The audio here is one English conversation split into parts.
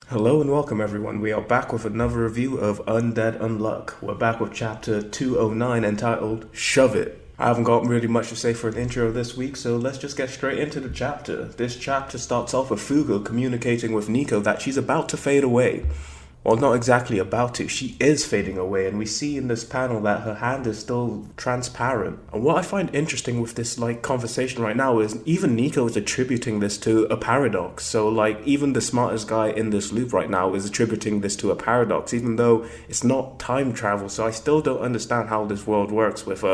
Hello and welcome everyone. We are back with another review of Undead Unluck. We're back with chapter 209 entitled Shove It. I haven't got really much to say for an intro this week, so let's just get straight into the chapter. This chapter starts off with Fuuko communicating with Nico that she's about to fade away. Well, not exactly about to, she is fading away, and we see in this panel that her hand is still transparent. And what I find interesting with this conversation right now is even Nico is attributing this to a paradox. So even the smartest guy in this loop right now is attributing this to a paradox, even though it's not time travel. So I still don't understand how this world works with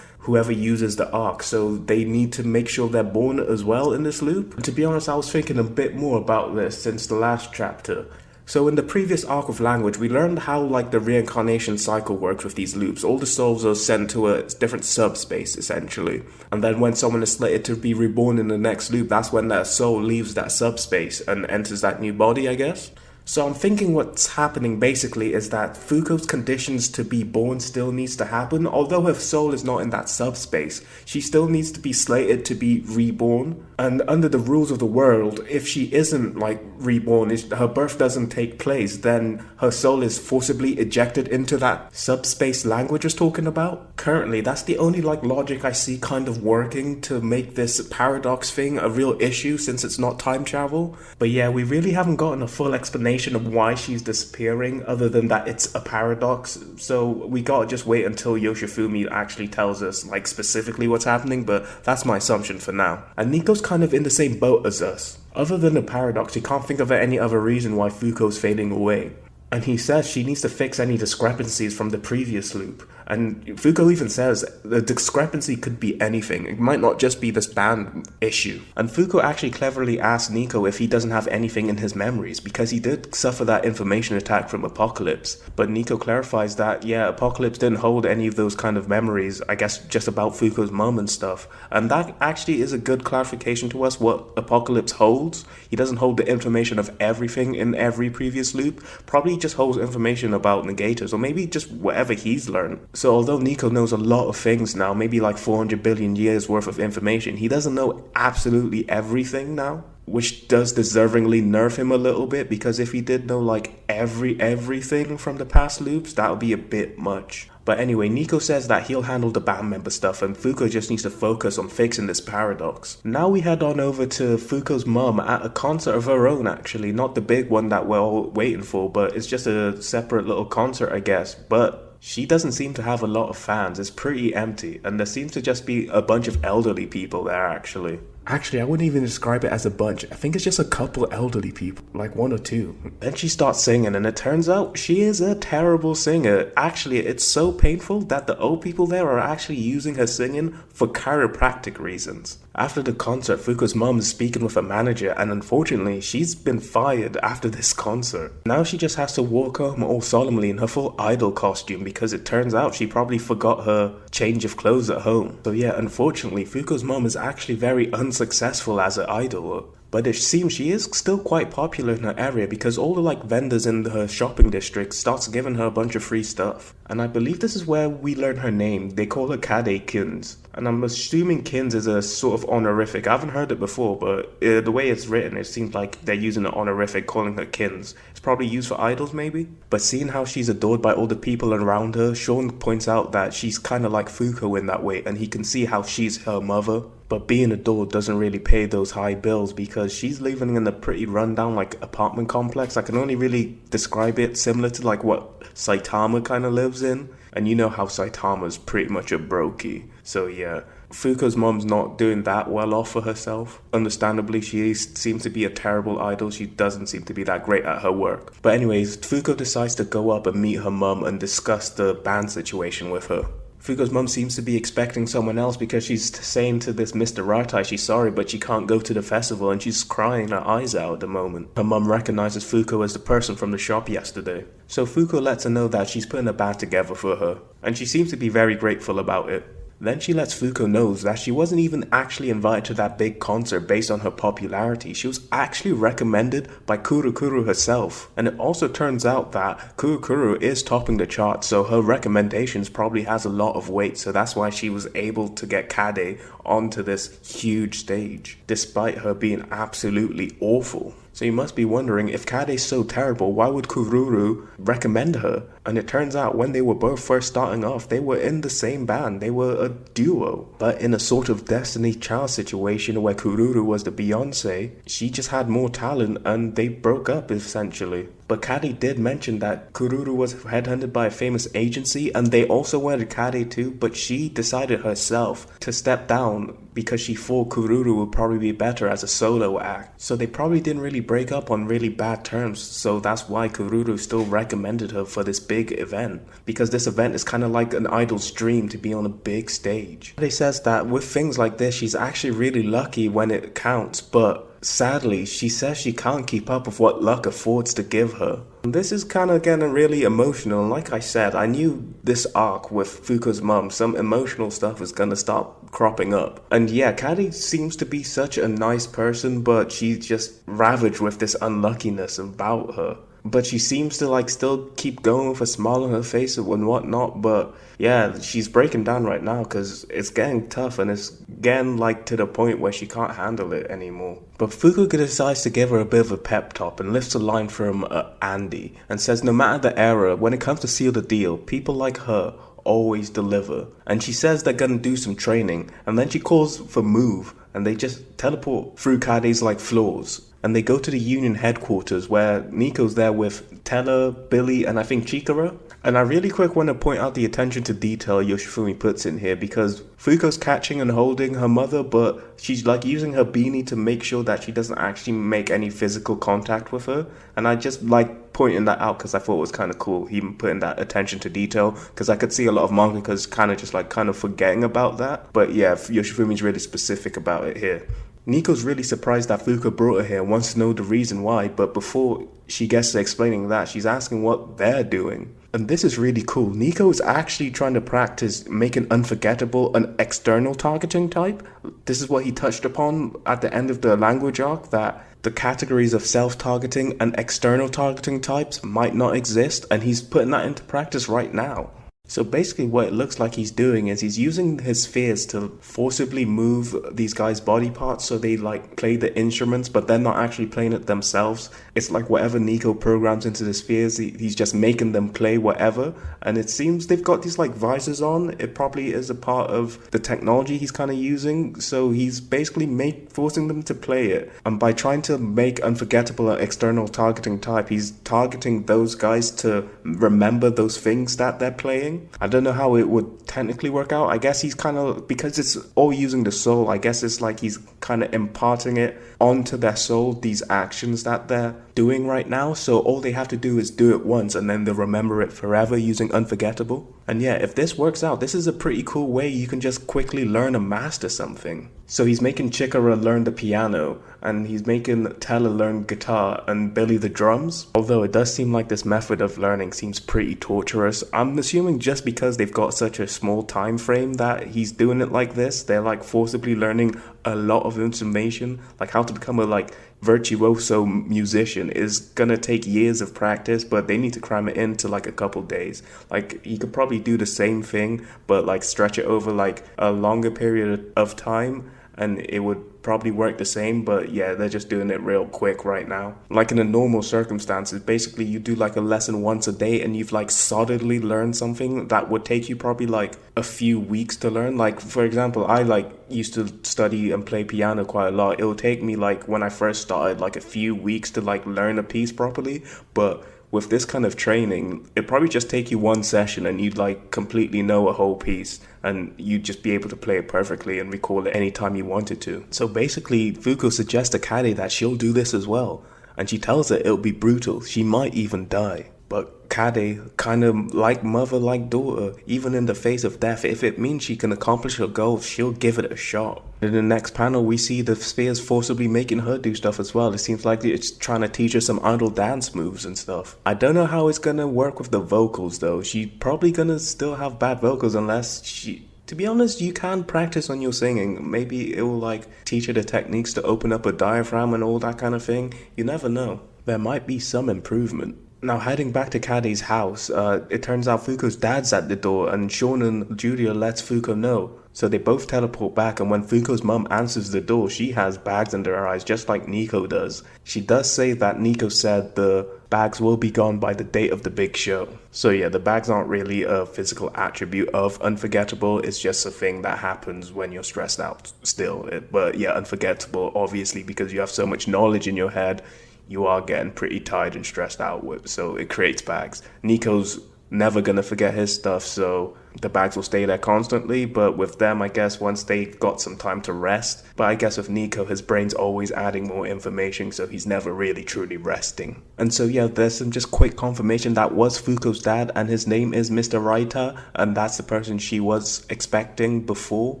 whoever uses the arc, so they need to make sure they're born as well in this loop. And to be honest, I was thinking a bit more about this since the last chapter. So in the previous arc of language, we learned how the reincarnation cycle works with these loops. All the souls are sent to a different subspace, essentially. And then when someone is slated to be reborn in the next loop, that's when that soul leaves that subspace and enters that new body, I guess. So I'm thinking what's happening basically is that Fuuko's conditions to be born still needs to happen. Although her soul is not in that subspace, she still needs to be slated to be reborn. And under the rules of the world, if she isn't reborn, if her birth doesn't take place, then her soul is forcibly ejected into that subspace language was talking about. Currently, that's the only logic I see kind of working to make this paradox thing a real issue since it's not time travel. But yeah, we really haven't gotten a full explanation of why she's disappearing other than that it's a paradox. So we gotta just wait until Yoshifumi actually tells us specifically what's happening, but that's my assumption for now. And Nico's kind of in the same boat as us. Other than the paradox, he can't think of any other reason why Fuuko's fading away. And he says she needs to fix any discrepancies from the previous loop. And Fuuko even says the discrepancy could be anything. It might not just be this band issue. And Fuuko actually cleverly asks Nico if he doesn't have anything in his memories, because he did suffer that information attack from Apocalypse. But Nico clarifies that, yeah, Apocalypse didn't hold any of those kind of memories, I guess just about Fuuko's mom and stuff. And that actually is a good clarification to us what Apocalypse holds. He doesn't hold the information of everything in every previous loop. Probably just holds information about negators, or maybe just whatever he's learned. So although Nico knows a lot of things now, maybe 400 billion years worth of information, he doesn't know absolutely everything now, which does deservingly nerf him a little bit, because if he did know everything from the past loops, that would be a bit much. But anyway, Nico says that he'll handle the band member stuff and Fuuko just needs to focus on fixing this paradox. Now we head on over to Fuuko's mum at a concert of her own, actually. Not the big one that we're all waiting for, but it's just a separate little concert, I guess. But she doesn't seem to have a lot of fans. It's pretty empty, and there seems to just be a bunch of elderly people there, actually. Actually, I wouldn't even describe it as a bunch. I think it's just a couple elderly people, one or two. Then she starts singing, and it turns out she is a terrible singer. Actually, it's so painful that the old people there are actually using her singing for chiropractic reasons. After the concert, Fuuko's mom is speaking with a manager, and unfortunately, she's been fired after this concert. Now she just has to walk home all solemnly in her full idol costume, because it turns out she probably forgot her change of clothes at home. So yeah, unfortunately, Fuuko's mom is actually very unsuccessful as an idol. But it seems she is still quite popular in her area, because all the vendors in her shopping district starts giving her a bunch of free stuff. And I believe this is where we learn her name. They call her Kaede Kins. And I'm assuming Kins is a sort of honorific. I haven't heard it before, but the way it's written, it seems like they're using an honorific, calling her Kins. It's probably used for idols, maybe? But seeing how she's adored by all the people around her, Sean points out that she's kind of like Fuuko in that way, and he can see how she's her mother. But being adored doesn't really pay those high bills, because she's living in a pretty rundown apartment complex. I can only really describe it similar to what Saitama kind of lives in. And you know how Saitama's pretty much a brokey. So yeah, Fuuko's mom's not doing that well off for herself. Understandably, she seems to be a terrible idol. She doesn't seem to be that great at her work. But anyways, Fuuko decides to go up and meet her mom and discuss the band situation with her. Fuuko's mum seems to be expecting someone else, because she's saying to this Mr. Ratai she's sorry, but she can't go to the festival, and she's crying her eyes out at the moment. Her mum recognizes Fuuko as the person from the shop yesterday. So Fuuko lets her know that she's putting a band together for her, and she seems to be very grateful about it. Then she lets Fuuko know that she wasn't even actually invited to that big concert based on her popularity. She was actually recommended by Kurukuru herself. And it also turns out that Kurukuru is topping the charts, so her recommendations probably has a lot of weight, so that's why she was able to get Kaede onto this huge stage, despite her being absolutely awful. So you must be wondering, if Kaede's so terrible, why would Kururu recommend her? And it turns out when they were both first starting off, they were in the same band. They were a duo. But in a sort of Destiny Child situation where Kururu was the Beyonce, she just had more talent and they broke up essentially. But Kaede did mention that Kururu was headhunted by a famous agency and they also wanted Kaede too, but she decided herself to step down because she thought Kururu would probably be better as a solo act. So they probably didn't really break up on really bad terms, so that's why Kururu still recommended her for this big event, because this event is kind of like an idol's dream to be on a big stage. They says that with things like this, she's actually really lucky when it counts, but sadly, she says she can't keep up with what luck affords to give her. This is kind of getting really emotional, and like I said, I knew this arc with Fuuko's mum, some emotional stuff is gonna start cropping up. And yeah, Kaede seems to be such a nice person, but she's just ravaged with this unluckiness about her. But she seems to like still keep going with a smile on her face and whatnot. But yeah, she's breaking down right now because it's getting tough and it's getting like to the point where she can't handle it anymore. But Fuuko decides to give her a bit of a pep talk and lifts a line from Andy and says no matter the era, when it comes to seal the deal, people like her always deliver. And she says they're gonna do some training, and then she calls for move and they just teleport through Kaede's like floors. And they go to the Union headquarters where Nico's there with Teller, Billy, and I think Chikara. And I really quick want to point out the attention to detail Yoshifumi puts in here, because Fuuko's catching and holding her mother, but she's like using her beanie to make sure that she doesn't actually make any physical contact with her. And I just like pointing that out because I thought it was kind of cool, him putting that attention to detail, because I could see a lot of mangakas kind of forgetting about that. But yeah, Yoshifumi's really specific about it here. Nico's really surprised that Fuuko brought her here and wants to know the reason why, but before she gets to explaining that, she's asking what they're doing. And this is really cool. Nico is actually trying to practice making unforgettable an external targeting type. This is what he touched upon at the end of the language arc, that the categories of self-targeting and external targeting types might not exist, and he's putting that into practice right now. So basically what it looks like he's doing is he's using his spheres to forcibly move these guys' body parts so they like play the instruments, but they're not actually playing it themselves. It's like whatever Nico programs into the spheres, he's just making them play whatever. And it seems they've got these like visors on. It probably is a part of the technology he's kind of using. So he's basically forcing them to play it. And by trying to make unforgettable an external targeting type, he's targeting those guys to remember those things that they're playing. I don't know how it would technically work out. I guess he's kind of, because it's all using the soul, I guess it's like he's kind of imparting it onto their soul, these actions that they're doing right now. So all they have to do is do it once and then they'll remember it forever using unforgettable. And yeah, if this works out, this is a pretty cool way you can just quickly learn and master something. So he's making Chikara learn the piano, and he's making Teller learn guitar, and Billy the drums. Although it does seem like this method of learning seems pretty torturous. I'm assuming just because they've got such a small time frame that he's doing it like this. They're like forcibly learning a lot of information, like how to become a like virtuoso musician is gonna take years of practice, but they need to cram it into like a couple days. Like you could probably do the same thing, but like stretch it over like a longer period of time, and it would probably work the same. But yeah, they're just doing it real quick right now. Like in a normal circumstances, basically you do like a lesson once a day and you've like solidly learned something that would take you probably like a few weeks to learn. Like for example, I like used to study and play piano quite a lot. It would take me like when I first started like a few weeks to like learn a piece properly, but with this kind of training, it'd probably just take you one session and you'd like completely know a whole piece, and you'd just be able to play it perfectly and recall it anytime you wanted to. So basically, Fuuko suggests to Kaede that she'll do this as well, and she tells her it'll be brutal, she might even die. But Kaede, kind of like mother, like daughter, even in the face of death, if it means she can accomplish her goals, she'll give it a shot. In the next panel, we see the spheres forcibly making her do stuff as well. It seems like it's trying to teach her some idle dance moves and stuff. I don't know how it's gonna work with the vocals though. She's probably gonna still have bad vocals unless she... To be honest, you can practice on your singing. Maybe it will like teach her the techniques to open up a diaphragm and all that kind of thing. You never know. There might be some improvement. Now, heading back to Kade's house, it turns out Fuuko's dad's at the door, and Sean and Julia lets Fuuko know. So they both teleport back, and when Fuuko's mum answers the door, she has bags under her eyes, just like Nico does. She does say that Nico said the bags will be gone by the date of the big show. So yeah, the bags aren't really a physical attribute of unforgettable, it's just a thing that happens when you're stressed out still. But yeah, unforgettable, obviously, because you have so much knowledge in your head, you are getting pretty tired and stressed out with, so it creates bags. Nico's never gonna forget his stuff, so the bags will stay there constantly, but with them, I guess once they've got some time to rest. But I guess with Nico, his brain's always adding more information, so he's never really truly resting. And so yeah, there's some just quick confirmation that was Fuuko's dad, and his name is Mr. Raita, and that's the person she was expecting before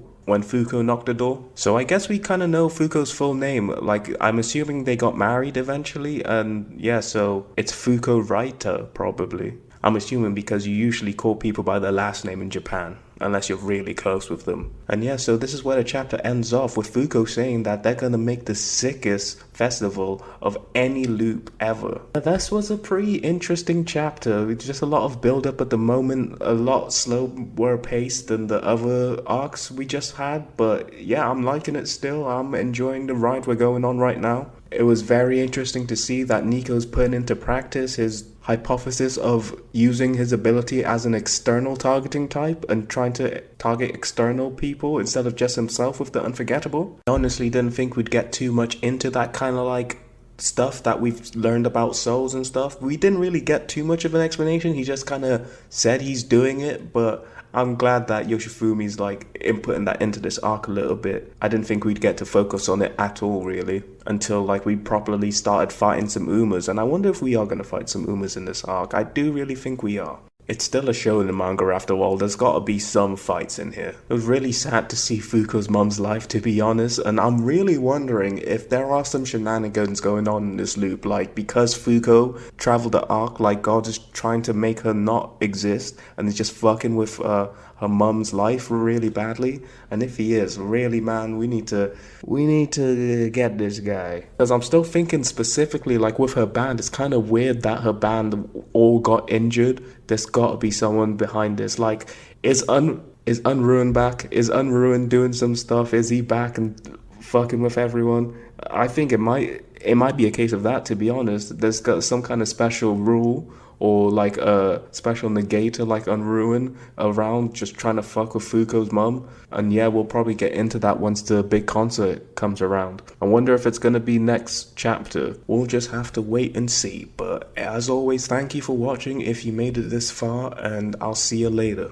when Fuuko knocked the door. So I guess we kind of know Fuuko's full name. Like, I'm assuming they got married eventually, and yeah, so it's Fuuko Raita, probably. I'm assuming because you usually call people by their last name in Japan, unless you're really close with them. And yeah, so this is where the chapter ends off, with Fuuko saying that they're gonna make the sickest festival of any loop ever. This was a pretty interesting chapter. It's just a lot of build up at the moment, a lot slower paced than the other arcs we just had. But yeah, I'm liking it still. I'm enjoying the ride we're going on right now. It was very interesting to see that Nico's putting into practice his hypothesis of using his ability as an external targeting type and trying to target external people instead of just himself with the unforgettable. I honestly didn't think we'd get too much into that kind of like stuff that we've learned about souls and stuff. We didn't really get too much of an explanation. He just kind of said he's doing it, but I'm glad that Yoshifumi's like inputting that into this arc a little bit. I didn't think we'd get to focus on it at all really until like we properly started fighting some Umas, and I wonder if we are going to fight some Umas in this arc. I do really think we are. It's still a show in the manga after all, there's gotta be some fights in here. It was really sad to see Fuuko's mum's life, to be honest, and I'm really wondering if there are some shenanigans going on in this loop, like because Fuuko traveled the arc, like God is trying to make her not exist and is just fucking with her mum's life really badly. And if he is, really man, we need to get this guy. Because I'm still thinking specifically like with her band, it's kind of weird that her band all got injured. There's got to be someone behind this. Like, is Unruined back? Is Unruined doing some stuff? Is he back and fucking with everyone? I think it might be a case of that, to be honest. There's got some kind of special rule or like a special negator like Unruined around just trying to fuck with Fuuko's mum. And yeah, we'll probably get into that once the big concert comes around. I wonder if it's going to be next chapter. We'll just have to wait and see. But as always, thank you for watching if you made it this far, and I'll see you later.